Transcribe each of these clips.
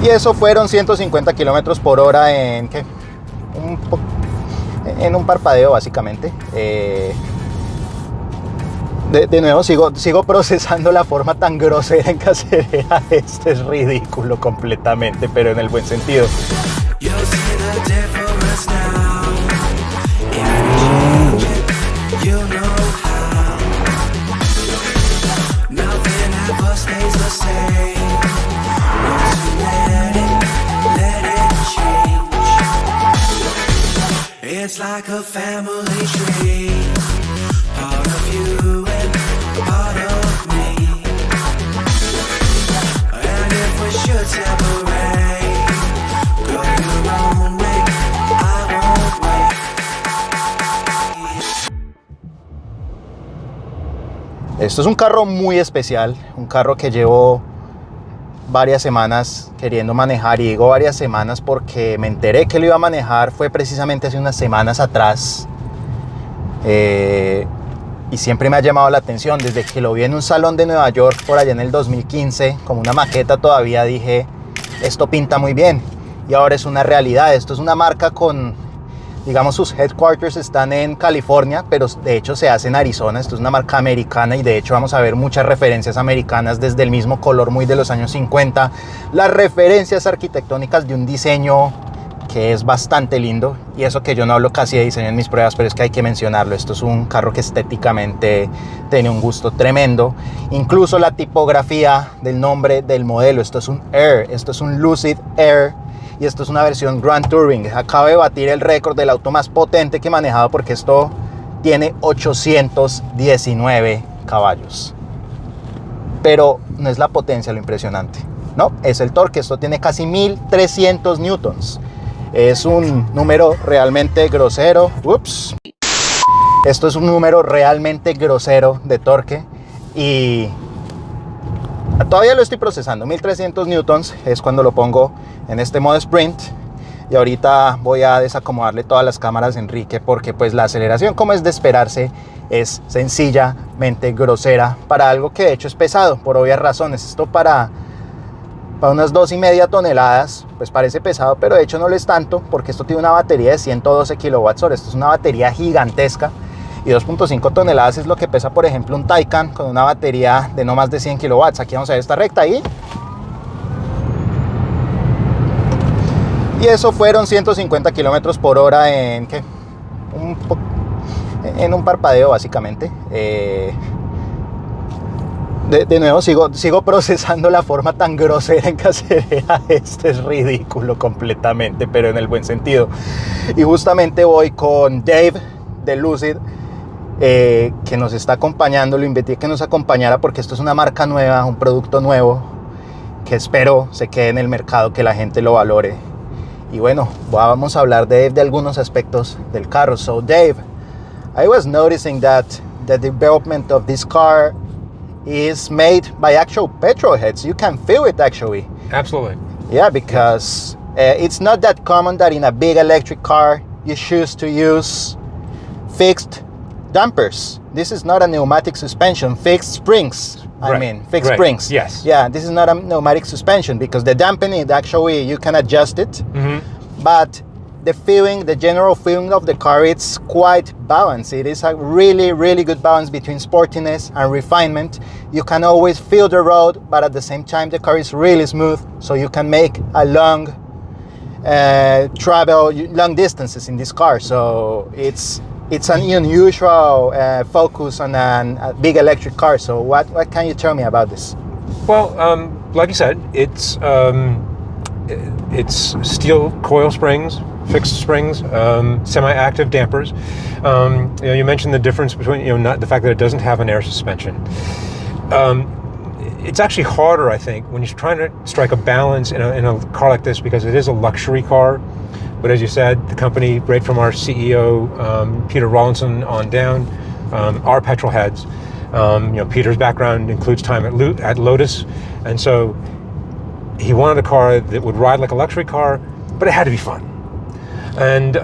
Y eso fueron 150 kilómetros por hora en ¿qué? En un parpadeo, básicamente. De nuevo sigo procesando la forma tan grosera en que acelera esto. Es ridículo completamente, pero en el buen sentido. It's like a family tree, part of you and part of me. And if we should separate, go your own way, I won't wait. Esto es un carro muy especial, un carro que llevo varias semanas queriendo manejar, y digo varias semanas porque me enteré que lo iba a manejar fue precisamente hace unas semanas atrás, y siempre me ha llamado la atención. Desde que lo vi en un salón de Nueva York por allá en el 2015 como una maqueta, todavía dije esto pinta muy bien, y ahora es una realidad. Esto es una marca con, digamos, sus headquarters están en California, pero de hecho se hace en Arizona. Esto es una marca americana, y de hecho vamos a ver muchas referencias americanas, desde el mismo color muy de los años 50, las referencias arquitectónicas de un diseño que es bastante lindo. Y eso que yo no hablo casi de diseño en mis pruebas, pero es que hay que mencionarlo. Esto es un carro que estéticamente tiene un gusto tremendo. Incluso la tipografía del nombre del modelo. Esto es un Air, esto es un Lucid Air. Y esto es una versión Grand Touring. Acaba de batir el récord del auto más potente que he manejado, porque esto tiene 819 caballos. Pero no es la potencia lo impresionante, no, es el torque. Esto tiene casi 1300 newtons. Es un número realmente grosero. Ups. Esto es un número realmente grosero de torque, y todavía lo estoy procesando. 1300 newtons es cuando lo pongo en este modo sprint. Y ahorita voy a desacomodarle todas las cámaras a Enrique, porque pues la aceleración, como es de esperarse, es sencillamente grosera para algo que de hecho es pesado, por obvias razones. Esto para unas 2,5 toneladas pues parece pesado, pero de hecho no lo es tanto, porque esto tiene una batería de 112 kWh. Esto es una batería gigantesca, y 2.5 toneladas es lo que pesa, por ejemplo, un Taycan con una batería de no más de 100 kilowatts. Aquí vamos a ver esta recta ahí. Y eso fueron 150 kilómetros por hora en ¿qué? En un parpadeo, básicamente. De nuevo sigo procesando la forma tan grosera en que acelera esto. Es ridículo completamente, pero en el buen sentido. Y justamente voy con Dave de Lucid, que nos está acompañando. Lo invité a que nos acompañara porque esto es una marca nueva, un producto nuevo que espero se quede en el mercado, que la gente lo valore. Y bueno, vamos a hablar de algunos aspectos del carro. So Dave, I was noticing that the development of this car is made by actual petrol heads. You can feel it actually. Absolutely. Yeah, because it's not that common that in a big electric car you choose to use fixed dampers. This is not a pneumatic suspension, fixed springs. Right. I mean, fixed Right. springs. Yes. Yeah, this is not a pneumatic suspension, because the dampening, actually, you can adjust it. Mm-hmm. But the feeling, the general feeling of the car, it's quite balanced. It is a really, really good balance between sportiness and refinement. You can always feel the road, but at the same time, the car is really smooth, so you can make a long travel, long distances in this car. So it's an unusual focus on a big electric car. So what can you tell me about this? Well, like you said, it's steel coil springs, fixed springs, semi-active dampers. You mentioned the difference between, not the fact that it doesn't have an air suspension. It's actually harder, I think, when you're trying to strike a balance in a car like this, because it is a luxury car. But as you said, the company, right from our CEO, Peter Rawlinson on down, are petrol heads. Peter's background includes time at Lotus, and so he wanted a car that would ride like a luxury car, but it had to be fun. And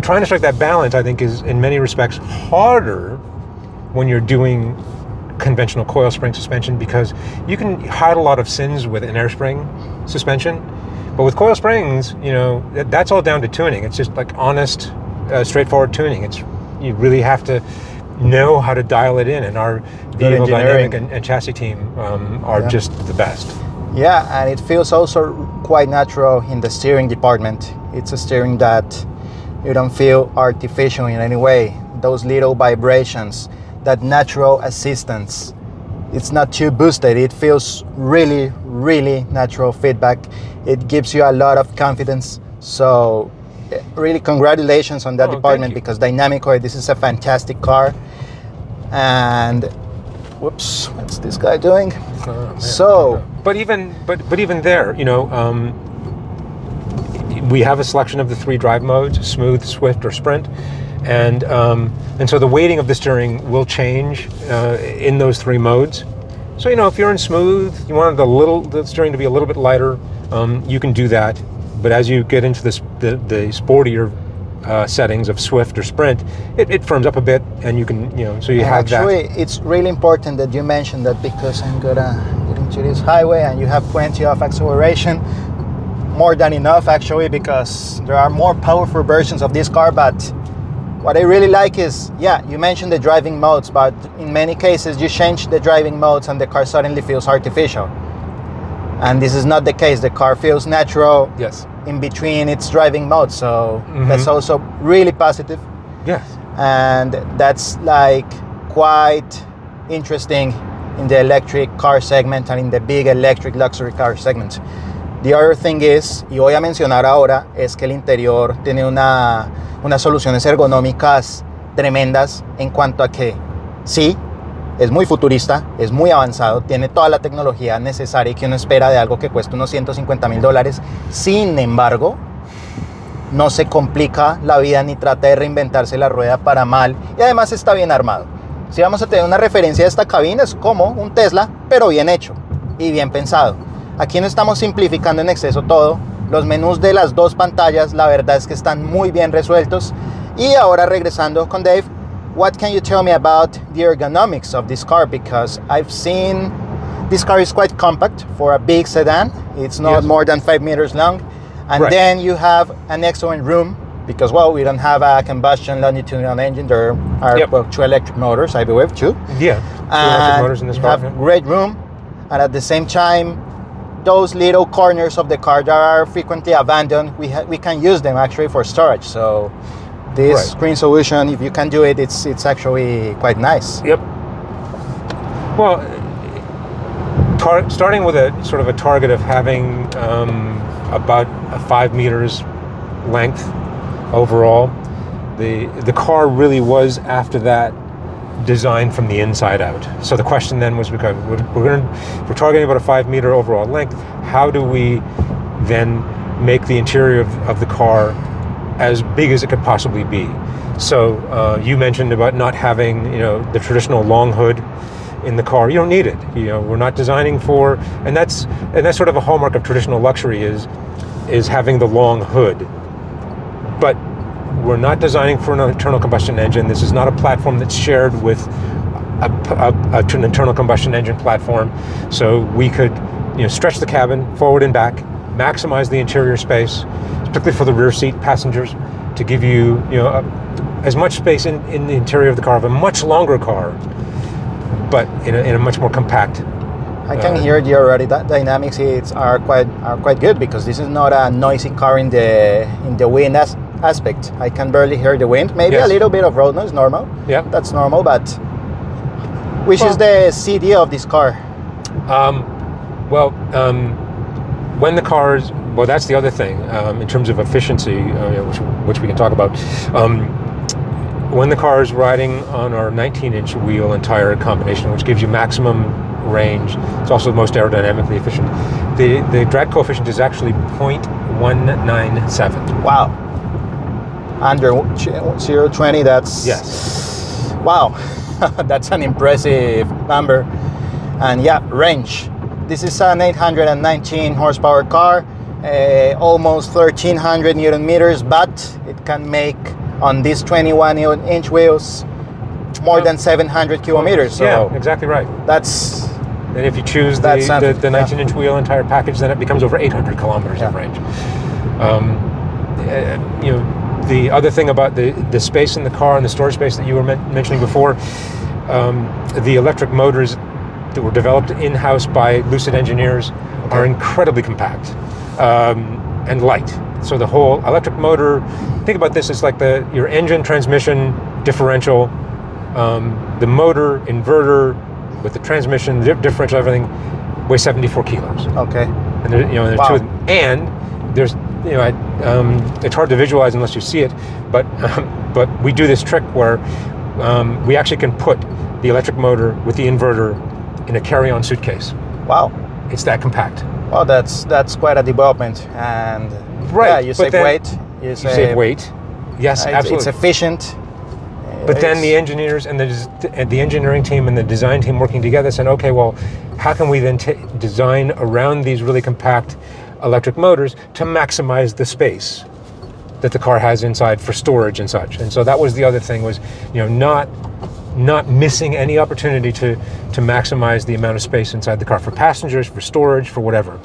trying to strike that balance, I think, is in many respects harder when you're doing conventional coil spring suspension, because you can hide a lot of sins with an air spring suspension. But with coil springs, you know, that's all down to tuning. It's just like honest, straightforward tuning. You really have to know how to dial it in, and our vehicle dynamic and chassis team are just the best. Yeah, and it feels also quite natural in the steering department. It's a steering that you don't feel artificial in any way. Those little vibrations, that natural assistance, it's not too boosted. It feels really, really natural feedback. It gives you a lot of confidence. So really congratulations on that department, because dynamically this is a fantastic car. And whoops, what's this guy doing? But even there, you know, we have a selection of the 3 drive modes: smooth, swift, or sprint, and so the weighting of the steering will change in those 3 modes. So, you know, if you're in smooth, you want the steering to be a little bit lighter, you can do that. But as you get into the sportier settings of swift or sprint, it firms up a bit, and you can, you know, so you have that. Actually, it's really important that you mentioned that, because I'm gonna get into this highway and you have plenty of acceleration, more than enough actually, because there are more powerful versions of this car. But what I really like is, yeah, you mentioned the driving modes, but in many cases you change the driving modes and the car suddenly feels artificial. And this is not the case. The car feels natural. Yes. In between its driving modes, so that's also really positive. Yes. And that's like quite interesting in the electric car segment and in the big electric luxury car segment. The other thing is, y voy a mencionar ahora, es que el interior tiene unas soluciones ergonómicas tremendas en cuanto a que sí, es muy futurista, es muy avanzado, tiene toda la tecnología necesaria que uno espera de algo que cuesta unos $150,000. Sin embargo, no se complica la vida ni trata de reinventarse la rueda para mal, y además está bien armado. Si vamos a tener una referencia de esta cabina, es como un Tesla, pero bien hecho y bien pensado. Aquí no estamos simplificando en exceso todo. Los menús de las 2 pantallas, la verdad es que están muy bien resueltos. Y ahora regresando con Dave, what can you tell me about the ergonomics of this car? Because I've seen this car is quite compact for a big sedan. It's not more than 5 meters long. And then you have an excellent room, because, well, we don't have a combustion longitudinal engine. There are 2 electric motors, I believe, too. Yeah, 2 electric motors in this car. You have great room. And at the same time, those little corners of the car that are frequently abandoned, we can use them actually for storage. So this screen solution, if you can do it, it's actually quite nice. Yep. Well, starting with a sort of a target of having about a 5 meters length overall, the car really was, after that, designed from the inside out. So the question then was, because we're targeting about a 5 meter overall length, how do we then make the interior of the car as big as it could possibly be? So you mentioned about not having, you know, the traditional long hood in the car. You don't need it. You know, we're not designing for, and that's sort of a hallmark of traditional luxury is having the long hood. But we're not designing for an internal combustion engine. This is not a platform that's shared with an internal combustion engine platform. So we could, you know, stretch the cabin forward and back, maximize the interior space, particularly for the rear seat passengers, to give you, you know, as much space in the interior of the car of a much longer car, but in a much more compact. I can hear the already dynamics are quite good, because this is not a noisy car in the wind aspect. I can barely hear the wind. Maybe a little bit of road noise, normal. Yeah, that's normal. But which is the CD of this car? When the cars, well, that's the other thing in terms of efficiency, which we can talk about. When the car is riding on our 19-inch wheel and tire combination, which gives you maximum range, it's also the most aerodynamically efficient. The drag coefficient is actually 0.197. Wow. Under 0.20, that's... Yes. Wow. That's an impressive number. And yeah, range. This is an 819 horsepower car, almost 1,300 Newton meters, but it can make, on these 21-inch wheels, more than 700 kilometers. So Yeah, exactly right. that's And if you choose That's something, the 19-inch wheel entire package, then it becomes over 800 kilometers of Yeah. range. You know, the other thing about the space in the car and the storage space that you were mentioning before, the electric motors that were developed in-house by Lucid engineers are incredibly compact and light. So the whole electric motor, think about this as like your engine, transmission, differential, the motor, inverter, with the transmission, differential, everything, weighs 74 kilos. okay. And there, there's Wow. two of them. And there's, it's hard to visualize unless you see it, but we do this trick where we actually can put the electric motor with the inverter in a carry-on suitcase. Wow. It's that compact. Well, that's quite a development, and Right, yeah, you but save then weight. You save weight. Yes, absolutely. It's efficient. But then the engineers and the engineering team and the design team working together said, okay, well, how can we then design around these really compact electric motors to maximize the space that the car has inside for storage and such? And so that was the other thing, was not missing any opportunity to maximize the amount of space inside the car for passengers, for storage, for whatever.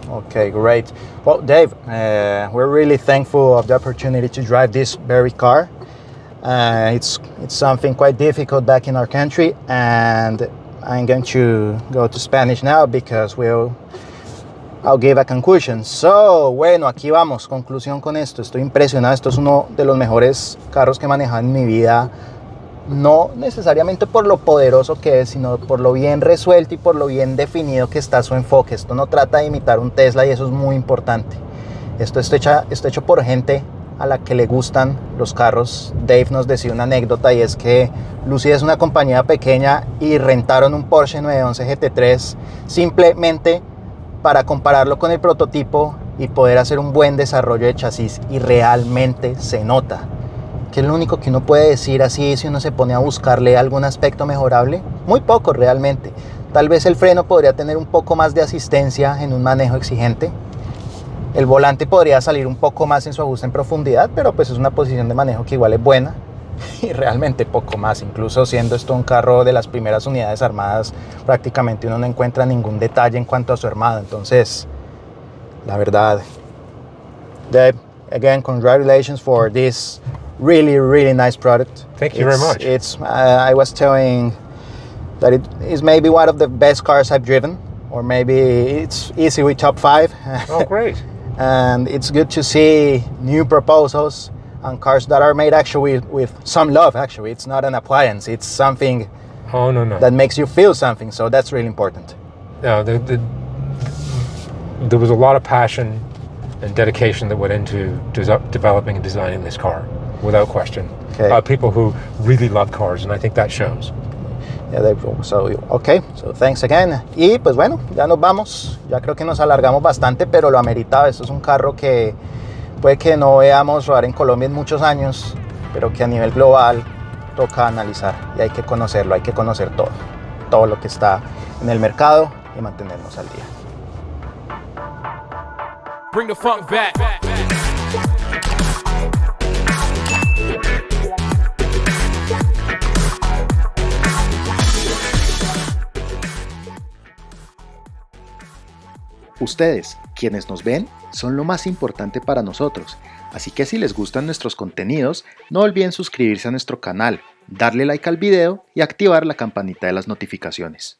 Okay, great. Well, Dave, we're really thankful of the opportunity to drive this very car. It's something quite difficult back in our country, and I'm going to go to Spanish now because I'll give a conclusion. So, bueno, aquí vamos, conclusión con esto. Estoy impresionado, esto es uno de los mejores carros que he manejado en mi vida. No necesariamente por lo poderoso que es, sino por lo bien resuelto y por lo bien definido que está su enfoque. Esto no trata de imitar un Tesla y eso es muy importante. Esto está hecho por gente a la que le gustan los carros. Dave nos decía una anécdota, y es que Lucid es una compañía pequeña y rentaron un Porsche 911 GT3 simplemente para compararlo con el prototipo y poder hacer un buen desarrollo de chasis, y realmente se nota. ¿Qué es lo único que uno puede decir así si uno se pone a buscarle algún aspecto mejorable? Muy poco realmente. Tal vez el freno podría tener un poco más de asistencia en un manejo exigente. El volante podría salir un poco más en su ajuste en profundidad, pero pues es una posición de manejo que igual es buena. Y realmente poco más. Incluso siendo esto un carro de las primeras unidades armadas, prácticamente uno no encuentra ningún detalle en cuanto a su armado. Entonces, la verdad, Dave, again, congratulations for this really nice product. Thank you very much. I was telling that it is maybe one of the best cars I've driven, or maybe it's easily top 5. Oh, great. And it's good to see new proposals on cars that are made actually with some love. Actually, it's not an appliance, it's something that makes you feel something, so that's really important. No, there was a lot of passion and dedication that went into developing and designing this car, without question. Okay. People who really love cars, and I think that shows. Yeah, so thanks again. Y pues bueno, ya nos vamos. Ya creo que nos alargamos bastante, pero lo ameritaba. Esto es un carro que puede que no veamos rodar en Colombia en muchos años, pero que a nivel global toca analizar y hay que conocerlo, hay que conocer todo lo que está en el mercado y mantenernos al día. Bring the funk back. Ustedes, quienes nos ven, son lo más importante para nosotros, así que si les gustan nuestros contenidos, no olviden suscribirse a nuestro canal, darle like al video y activar la campanita de las notificaciones.